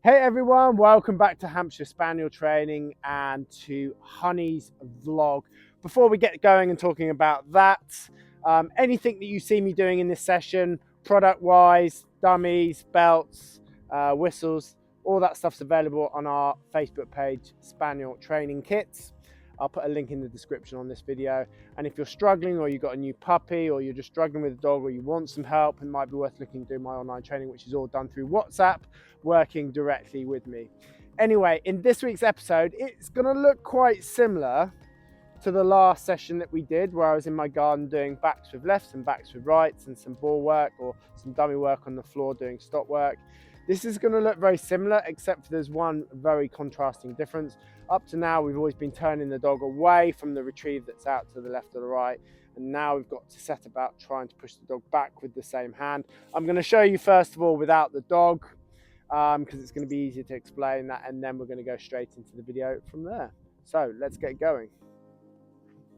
Hey everyone, welcome back to Hampshire Spaniel training and to Honey's vlog. Before we get going and talking about that, anything that you see me doing in this session, product wise, dummies, belts, whistles, all that stuff's available on our Facebook page, Spaniel Training Kits. I'll put a link in the description on this video. And if you're struggling or you've got a new puppy or you're just struggling with a dog or you want some help, it might be worth looking to do my online training, which is all done through WhatsApp, working directly with me. Anyway, in this week's episode, it's gonna look quite similar to the last session that we did where I was in my garden doing backs with lefts and backs with rights and some ball work or some dummy work on the floor doing stop work. This is going to look very similar, except for there's one very contrasting difference. Up to now, we've always been turning the dog away from the retrieve that's out to the left or the right. And now we've got to set about trying to push the dog back with the same hand. I'm going to show you first of all without the dog, because it's going to be easier to explain that. And then we're going to go straight into the video from there. So let's get going.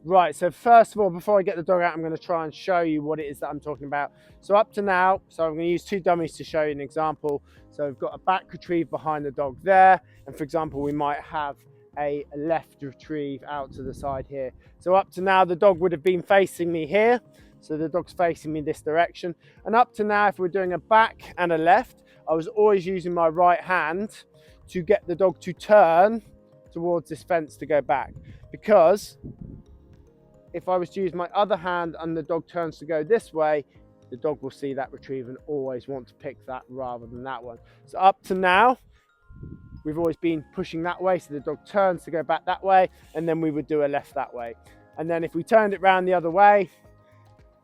Right, so first of all, before I get the dog out, I'm going to try and show you what it is that I'm talking about. So up to now, so I'm going to use two dummies to show you an example. So we've got a back retrieve behind the dog there. And for example, we might have a left retrieve out to the side here. So up to now, the dog would have been facing me here. So the dog's facing me this direction. And up to now, if we're doing a back and a left, I was always using my right hand to get the dog to turn towards this fence to go back. Because if I was to use my other hand and the dog turns to go this way, the dog will see that retrieve and always want to pick that rather than that one. So up to now, we've always been pushing that way. So the dog turns to go back that way, and then we would do a left that way. And then if we turned it round the other way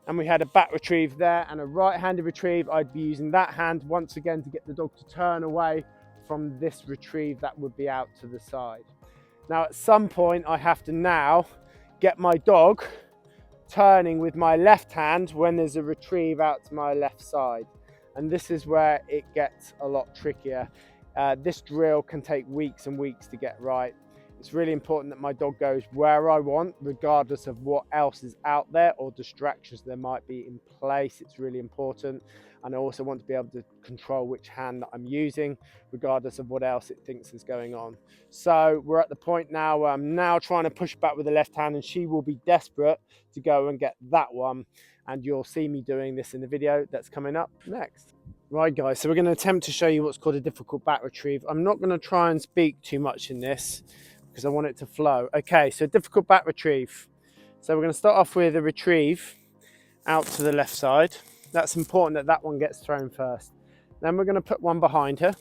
and we had a back retrieve there and a right-handed retrieve, I'd be using that hand once again to get the dog to turn away from this retrieve that would be out to the side. Now, at some point, I have to now get my dog turning with my left hand when there's a retrieve out to my left side. And this is where it gets a lot trickier. This drill can take weeks and weeks to get right. It's really important that my dog goes where I want, regardless of what else is out there or distractions there might be in place. It's really important. And I also want to be able to control which hand that I'm using, regardless of what else it thinks is going on. So we're at the point now where I'm now trying to push back with the left hand, and she will be desperate to go and get that one. And you'll see me doing this in the video that's coming up next. Right guys, so we're going to attempt to show you what's called a difficult back retrieve. I'm not going to try and speak too much in this because I want it to flow. Okay, so difficult back retrieve. So we're going to start off with a retrieve out to the left side. That's important that that one gets thrown first. Then we're going to put one behind her.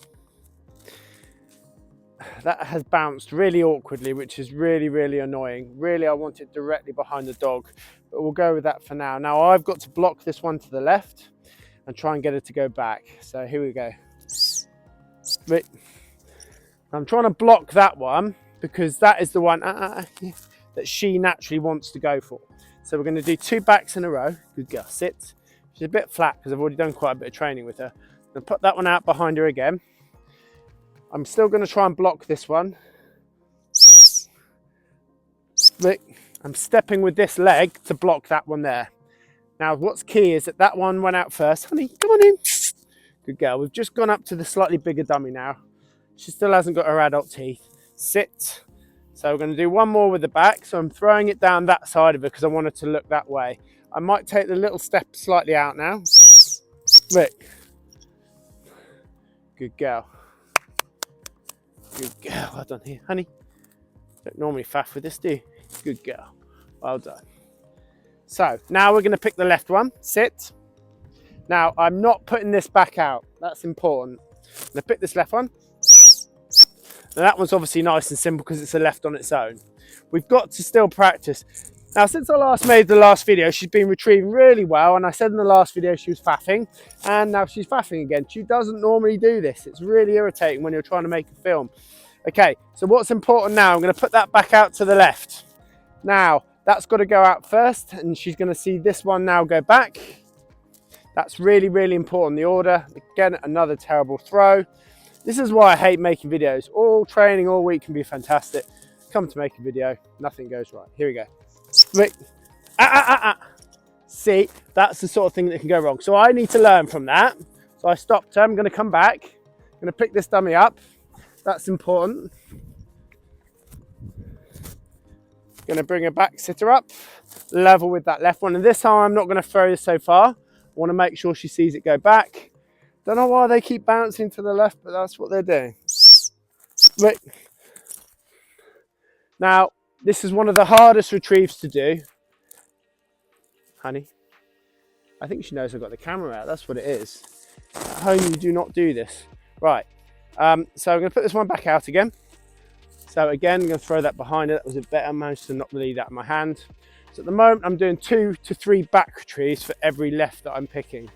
That has bounced really awkwardly, which is really, really annoying. Really, I want it directly behind the dog, but we'll go with that for now. Now I've got to block this one to the left and try and get it to go back. So here we go. I'm trying to block that one because that is the one that she naturally wants to go for. So we're going to do two backs in a row. Good girl, sit. She's a bit flat because I've already done quite a bit of training with her. I'm going to put that one out behind her again. I'm still going to try and block this one. I'm stepping with this leg to block that one there. Now, what's key is that that one went out first. Honey, come on in. Good girl. We've just gone up to the slightly bigger dummy now. She still hasn't got her adult teeth. Sit. So we're going to do one more with the back. So I'm throwing it down that side of her because I want her to look that way. I might take the little step slightly out now. Look. Good girl. Good girl. Well done here, honey. Don't normally faff with this, do you? Good girl. Well done. So now we're going to pick the left one. Sit. Now I'm not putting this back out. That's important. I'm going to pick this left one. Now that one's obviously nice and simple because it's a left on its own. We've got to still practice. Now, since I last made the last video, she's been retrieving really well. And I said in the last video she was faffing. And now she's faffing again. She doesn't normally do this. It's really irritating when you're trying to make a film. Okay, so what's important now, I'm going to put that back out to the left. Now, that's got to go out first. And she's going to see this one now go back. That's really, really important, the order. Again, another terrible throw. This is why I hate making videos. All training all week can be fantastic. Come to make a video, nothing goes right. Here we go. See, that's the sort of thing that can go wrong. So I need to learn from that. So I stopped her. I'm going to come back. I'm going to pick this dummy up. That's important. Going to bring her back, sit her up, level with that left one. And this time I'm not going to throw this so far. I want to make sure she sees it go back. Don't know why they keep bouncing to the left, but that's what they're doing. Right. Now, this is one of the hardest retrieves to do. Honey, I think she knows I've got the camera out. That's what it is. At home, you do not do this. Right. So I'm going to put this one back out again. So again, I'm going to throw that behind her. That was a better. I managed to not leave that in my hand. So at the moment, I'm doing 2 to 3 back retrieves for every left that I'm picking.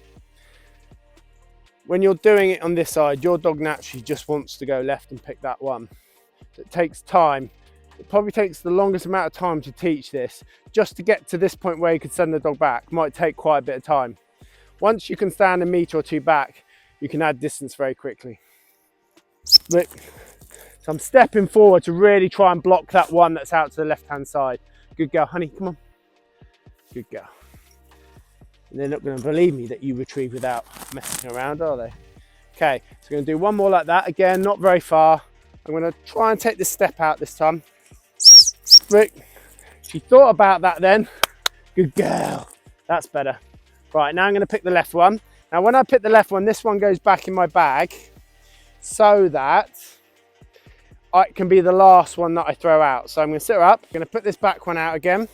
When you're doing it on this side, your dog naturally just wants to go left and pick that one. So it takes time. It probably takes the longest amount of time to teach this. Just to get to this point where you could send the dog back might take quite a bit of time. Once you can stand a metre or 2 back, you can add distance very quickly. Look. So I'm stepping forward to really try and block that one that's out to the left-hand side. Good girl, honey, come on. Good girl. And they're not going to believe me that you retrieve without messing around, are they? Okay, so I'm going to do one more like that. Again, not very far. I'm going to try and take this step out this time. Look, she thought about that then. Good girl. That's better. Right, now I'm going to pick the left one. Now, when I pick the left one, this one goes back in my bag so that it can be the last one that I throw out. So I'm going to sit her up. I'm going to put this back one out again.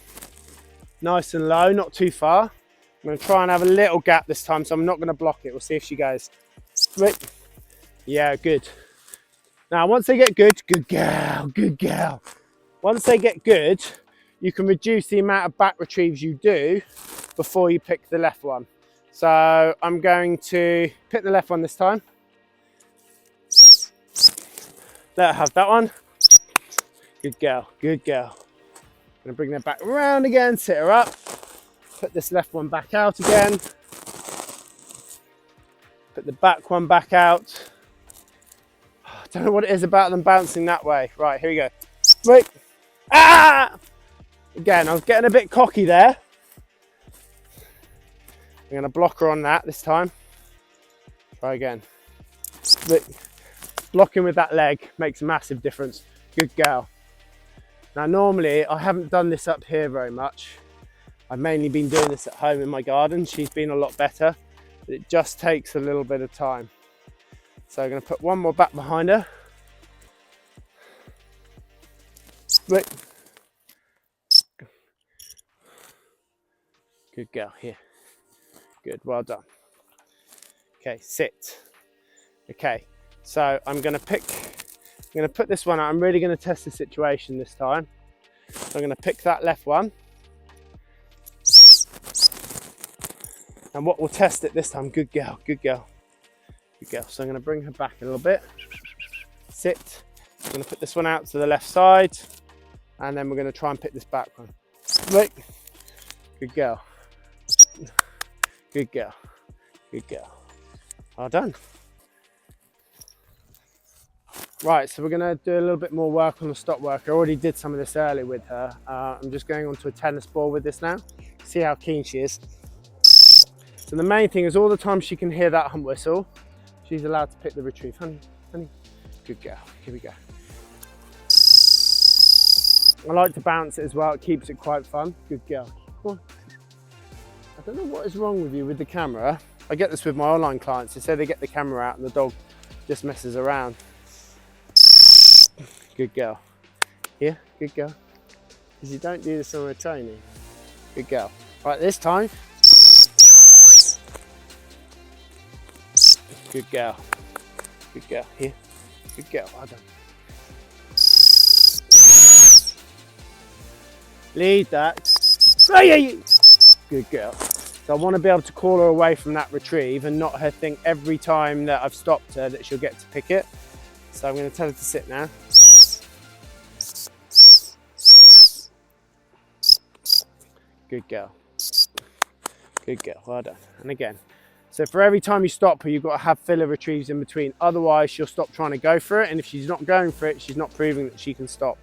Nice and low, not too far. I'm going to try and have a little gap this time, so I'm not going to block it. We'll see if she goes. Right. Yeah, good. Now, once they get good, good girl, good girl. Once they get good, you can reduce the amount of back retrieves you do before you pick the left one. So I'm going to pick the left one this time. Let her have that one. Good girl, good girl. I'm gonna bring her back around again, sit her up. Put this left one back out again. Put the back one back out. I don't know what it is about them bouncing that way. Right, here we go. Right. Ah! Again, I was getting a bit cocky there. I'm gonna block her on that this time. Try again. Right. Blocking with that leg makes a massive difference. Good girl. Now, normally I haven't done this up here very much. I've mainly been doing this at home in my garden. She's been a lot better, but it just takes a little bit of time. So I'm going to put one more back behind her. Right. Good girl, here. Good, well done. Okay, sit. Okay. So I'm going to put this one out. I'm really going to test the situation this time. So I'm going to pick that left one. And what will test it this time? Good girl, good girl, good girl. So I'm going to bring her back a little bit. Sit. I'm going to put this one out to the left side. And then we're going to try and pick this back one. Right. Good girl. Good girl. Good girl. Well done. Right, so we're going to do a little bit more work on the stop work. I already did some of this earlier with her. I'm just going onto a tennis ball with this now. See how keen she is. So the main thing is all the time she can hear that hump whistle, she's allowed to pick the retrieve. Honey, honey, good girl. Here we go. I like to bounce it as well. It keeps it quite fun. Good girl. Come on. I don't know what is wrong with you with the camera. I get this with my online clients. They say they get the camera out and the dog just messes around. Good girl. Here, good girl. Because you don't do this on a training. Good girl. Right, this time. Good girl. Good girl. Here. Good girl. Well done. Lead that. Good girl. So I want to be able to call her away from that retrieve and not her think every time that I've stopped her that she'll get to pick it. So I'm going to tell her to sit now. Good girl. Good girl. Well done. And again. So for every time you stop her, you've got to have filler retrieves in between. Otherwise, she'll stop trying to go for it. And if she's not going for it, she's not proving that she can stop.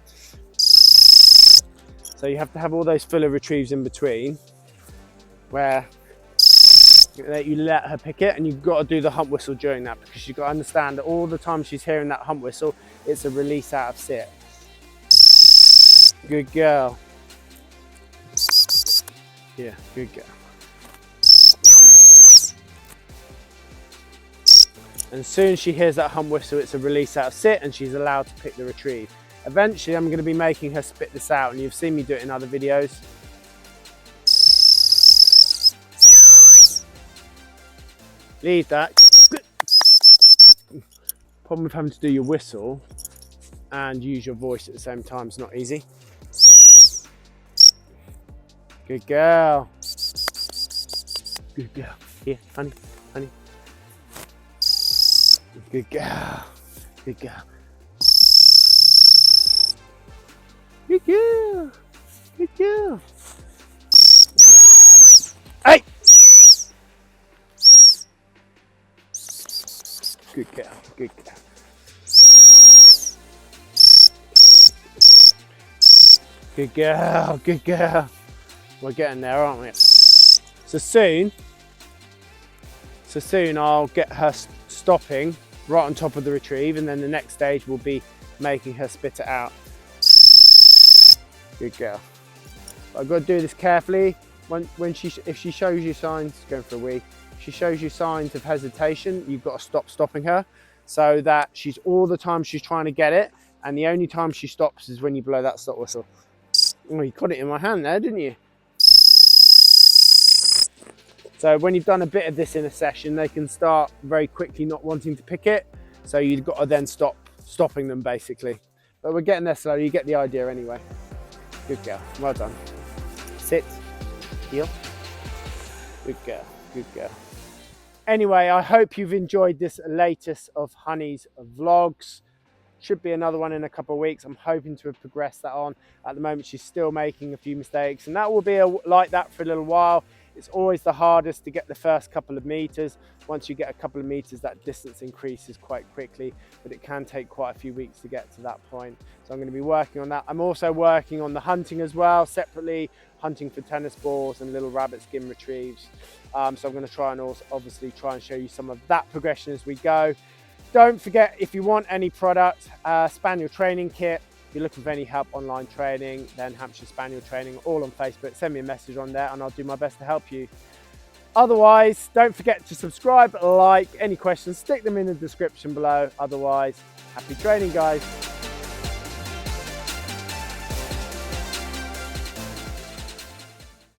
So you have to have all those filler retrieves in between where that you let her pick it, and you've got to do the hump whistle during that, because you've got to understand that all the time she's hearing that hump whistle, it's a release out of sit. Good girl. Yeah, good girl. And as soon as she hears that hump whistle, it's a release out of sit, and she's allowed to pick the retrieve. Eventually, I'm going to be making her spit this out, and you've seen me do it in other videos. Leave that. Problem with having to do your whistle and use your voice at the same time is not easy. Good girl. Good girl. Here, honey, honey. Good girl. Good girl. Good girl. Good girl. Hey! Good girl. Good girl. Good girl. Good girl. We're getting there, aren't we? So soon I'll get her stopping right on top of the retrieve, and then the next stage will be making her spit it out. Good girl. I've got to do this carefully. If she shows you signs, going for a wee, if she shows you signs of hesitation, you've got to stop stopping her, so that she's all the time she's trying to get it, and the only time she stops is when you blow that stop whistle. Oh, you caught it in my hand there, didn't you? So when you've done a bit of this in a session, they can start very quickly not wanting to pick it. So you've got to then stopping them basically. But we're getting there slowly, you get the idea anyway. Good girl, well done. Sit, heel. Good girl, good girl. Anyway, I hope you've enjoyed this latest of Honey's vlogs. Should be another one in a couple of weeks. I'm hoping to have progressed that on. At the moment, she's still making a few mistakes, and that will be like that for a little while. It's always the hardest to get the first couple of meters. Once you get a couple of meters, that distance increases quite quickly, but it can take quite a few weeks to get to that point. So I'm going to be working on that. I'm also working on the hunting as well, separately, hunting for tennis balls and little rabbit skin retrieves. So I'm going to try and also obviously try and show you some of that progression as we go. Don't forget, if you want any product, Spaniel training kit. If you're looking for any help online training, then Hampshire Spaniel Training, all on Facebook. Send me a message on there and I'll do my best to help you. Otherwise, don't forget to subscribe, like, any questions, stick them in the description below. Otherwise, happy training, guys.